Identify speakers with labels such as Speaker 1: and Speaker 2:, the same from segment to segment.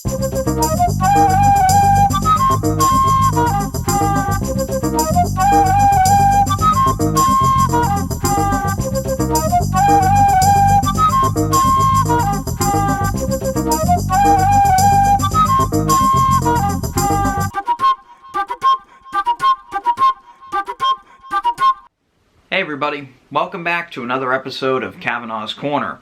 Speaker 1: Hey everybody, welcome back to another episode of Cavanaugh's Corner.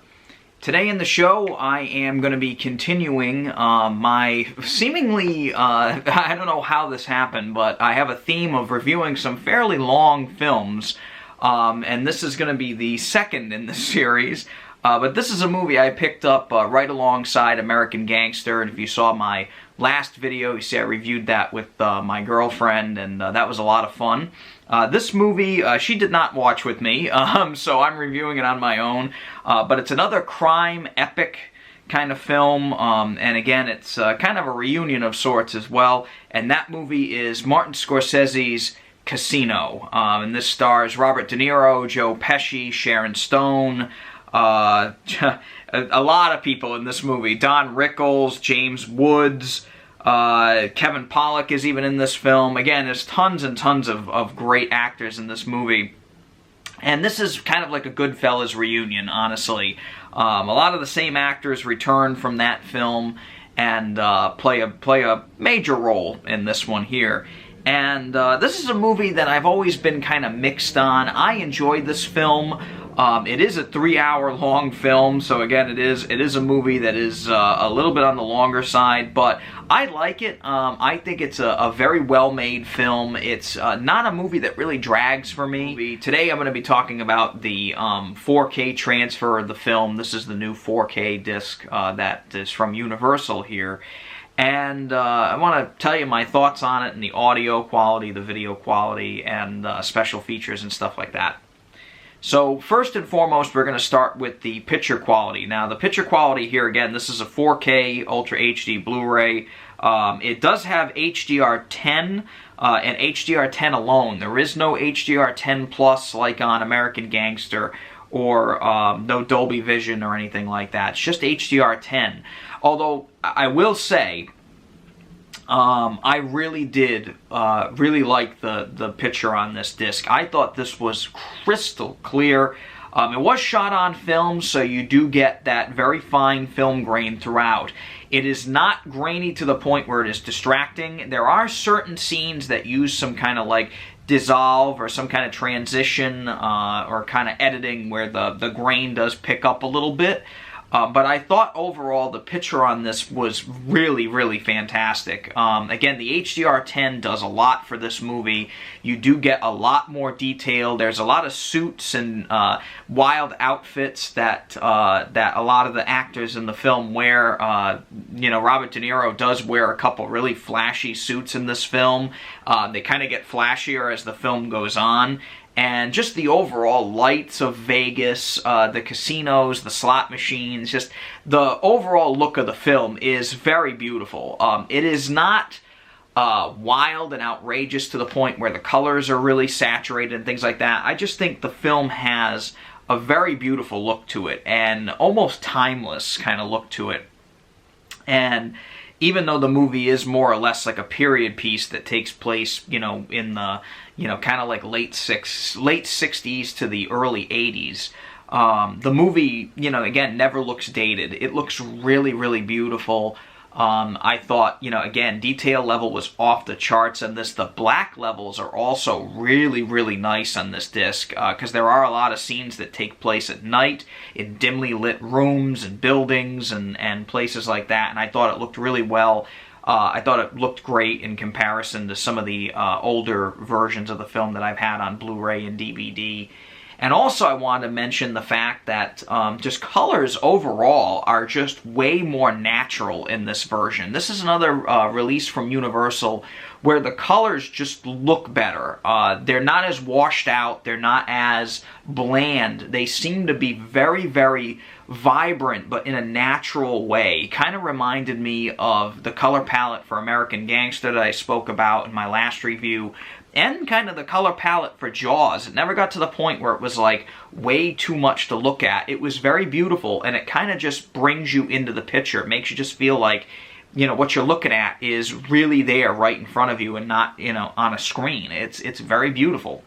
Speaker 1: Today in the show, I am going to be continuing my seemingly, I don't know how this happened, but I have a theme of reviewing some fairly long films, and this is going to be the second in this series. But this is a movie I picked up right alongside American Gangster, and if you saw my last video, you see I reviewed that with my girlfriend, and that was a lot of fun. This movie, she did not watch with me, so I'm reviewing it on my own, but it's another crime epic kind of film, and again, it's kind of a reunion of sorts as well, and that movie is Martin Scorsese's Casino, and this stars Robert De Niro, Joe Pesci, Sharon Stone, a lot of people in this movie. Don Rickles, James Woods, Kevin Pollak is even in this film. Again, there's tons and tons of great actors in this movie. And this is kind of like a Goodfellas reunion, honestly. A lot of the same actors return from that film and play a major role in this one here. And this is a movie that I've always been kind of mixed on. I enjoyed this film. It is a 3-hour-long film, so again, it is a movie that is a little bit on the longer side, but I like it. I think it's a very well-made film. It's not a movie that really drags for me. Today, I'm going to be talking about the 4K transfer of the film. This is the new 4K disc that is from Universal here. And I want to tell you my thoughts on it and the audio quality, the video quality, and special features and stuff like that. So first and foremost, we're going to start with the picture quality. Now the picture quality here, again, this is a 4K Ultra HD Blu-ray. It does have HDR10 and HDR10 alone. There is no HDR10 Plus like on American Gangster, or no Dolby Vision or anything like that. It's just HDR10. Although I will say, I really did really like the picture on this disc. I thought this was crystal clear. It was shot on film, so you do get that very fine film grain throughout. It is not grainy to the point where it is distracting. There are certain scenes that use some kind of like dissolve or some kind of transition or kind of editing where the grain does pick up a little bit. But I thought overall the picture on this was really, really fantastic. Again, the HDR10 does a lot for this movie. You do get a lot more detail. There's a lot of suits and wild outfits that a lot of the actors in the film wear. You know, Robert De Niro does wear a couple really flashy suits in this film. They kind of get flashier as the film goes on. And just the overall lights of Vegas, the casinos, the slot machines, just the overall look of the film is very beautiful. It is not wild and outrageous to the point where the colors are really saturated and things like that. I just think the film has a very beautiful look to it and almost timeless kind of look to it. And even though the movie is more or less like a period piece that takes place, you know, in the, you know, kind of like late 60s to the early 80s, the movie, you know, again, never looks dated. It looks really, really beautiful. I thought, you know, again, detail level was off the charts on this. The black levels are also really, really nice on this disc because there are a lot of scenes that take place at night in dimly lit rooms and buildings and places like that, and I thought it looked really well. I thought it looked great in comparison to some of the older versions of the film that I've had on Blu-ray and DVD. And also I wanted to mention the fact that just colors overall are just way more natural in this version. This is another release from Universal where the colors just look better. They're not as washed out, they're not as bland. They seem to be very, very vibrant, but in a natural way. Kind of reminded me of the color palette for American Gangster that I spoke about in my last review, and kind of the color palette for Jaws. It never got to the point where it was like way too much to look at. It was very beautiful, and it kind of just brings you into the picture. It makes you just feel like you know, what you're looking at is really there right in front of you and not, you know, on a screen. It's very beautiful.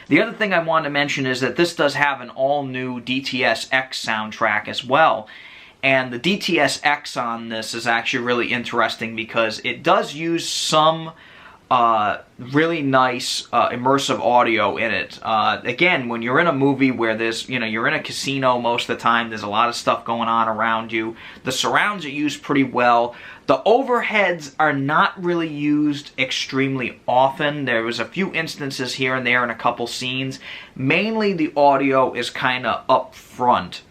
Speaker 1: The other thing I wanted to mention is that this does have an all-new Dts X soundtrack as well. And the Dts X on this is actually really interesting because it does use some really nice immersive audio in it. Again, when you're in a movie where there's, you know, you're in a casino most of the time, there's a lot of stuff going on around you. The surrounds are used pretty well. The overheads are not really used extremely often. There was a few instances here and there in a couple scenes. Mainly the audio is kind of up front.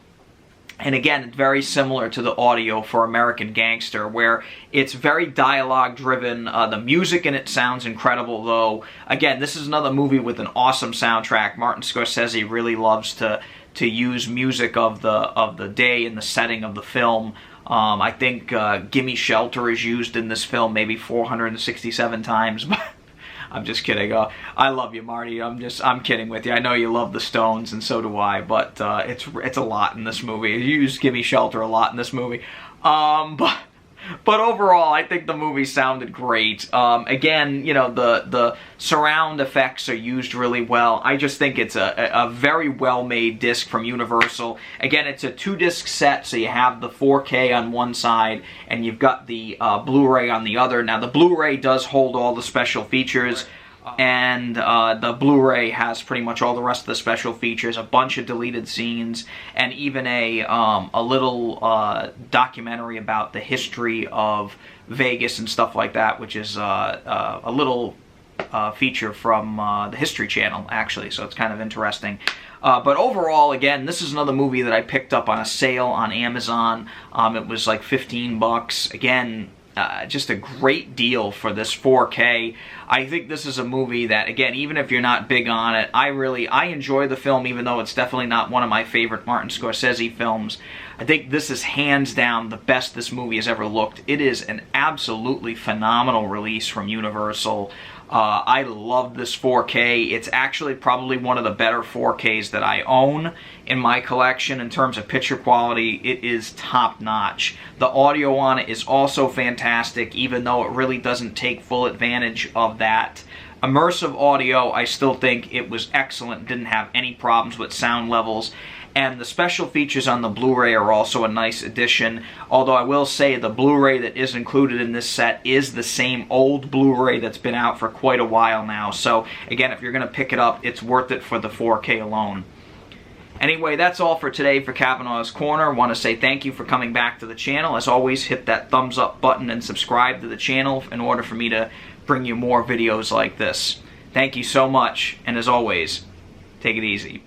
Speaker 1: And again, it's very similar to the audio for American Gangster, where it's very dialogue-driven. The music in it sounds incredible, though. Again, this is another movie with an awesome soundtrack. Martin Scorsese really loves to use music of the day and the setting of the film. I think Gimme Shelter is used in this film maybe 467 times. I'm just kidding. I love you, Marty. I'm kidding with you. I know you love the Stones, and so do I. But it's a lot in this movie. You use "Gimme Shelter" a lot in this movie. But overall, I think the movie sounded great. Again, you know, the surround effects are used really well. I just think it's a very well-made disc from Universal. Again, it's a 2-disc set, so you have the 4K on one side, and you've got the Blu-ray on the other. Now, the Blu-ray does hold all the special features, and the Blu-ray has pretty much all the rest of the special features, a bunch of deleted scenes, and even a little documentary about the history of Vegas and stuff like that, which is a little feature from the History Channel, actually, so it's kind of interesting. But overall, again, this is another movie that I picked up on a sale on Amazon. It was like 15 bucks. Again, just a great deal for this 4K. I think this is a movie that, again, even if you're not big on it, I enjoy the film, even though it's definitely not one of my favorite Martin Scorsese films. I think this is hands down the best this movie has ever looked. It is an absolutely phenomenal release from Universal. I love this 4K. It's actually probably one of the better 4Ks that I own in my collection in terms of picture quality. It is top-notch. The audio on it is also fantastic, even though it really doesn't take full advantage of that. Immersive audio, I still think it was excellent. Didn't have any problems with sound levels. And the special features on the Blu-ray are also a nice addition. Although I will say the Blu-ray that is included in this set is the same old Blu-ray that's been out for quite a while now. So again, if you're going to pick it up, it's worth it for the 4K alone. Anyway, that's all for today for Cavanaugh's Corner. I want to say thank you for coming back to the channel. As always, hit that thumbs up button and subscribe to the channel in order for me to bring you more videos like this. Thank you so much, and as always, take it easy.